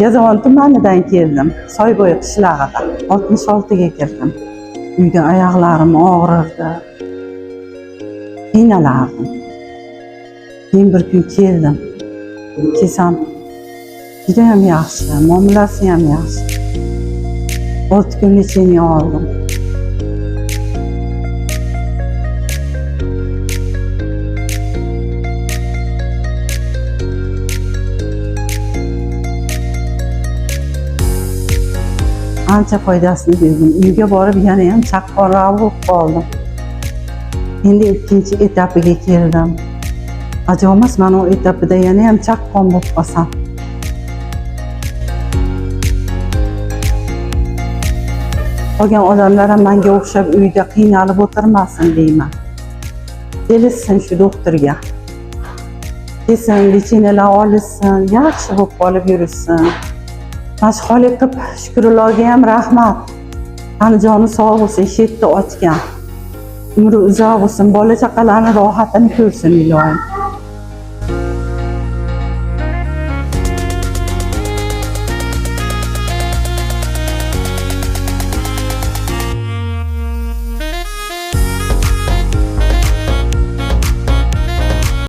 Yazovon tumanidan keldim. Soybo'yi qishlog'ida 66 ga kirdim. Uyda oyoqlarim og'rirdi. Qiynalardim. Keyin bir kun keldim. Kelsam judayam yaxshi, muomalasi ham yaxshi. 6 kun lecheniya oldim. Ancha foydasini ko'rdim. Uyga borib yana ham chaqqonroq bo'lib qoldim. Endi ikkinchi etapiga keldim. Ajomas mana o etapida yana ham chaqqon bo'lib qolsam. Qolgan odamlar ham menga o'xshab uyda qiynalib o'tirmasin deyman. Kelishsin shu doktorga. Kelsin, lecheniyalar olinsin, yaxshi bo'lib qolib yursin. Mashg'ulot qilib Shukrulloga ham rahmat. Qani joni sog' bo'lsin, shetda ochgan. Umri uzoq bo'lsin, bola chaqalarning rohatini ko'rsin ilohim.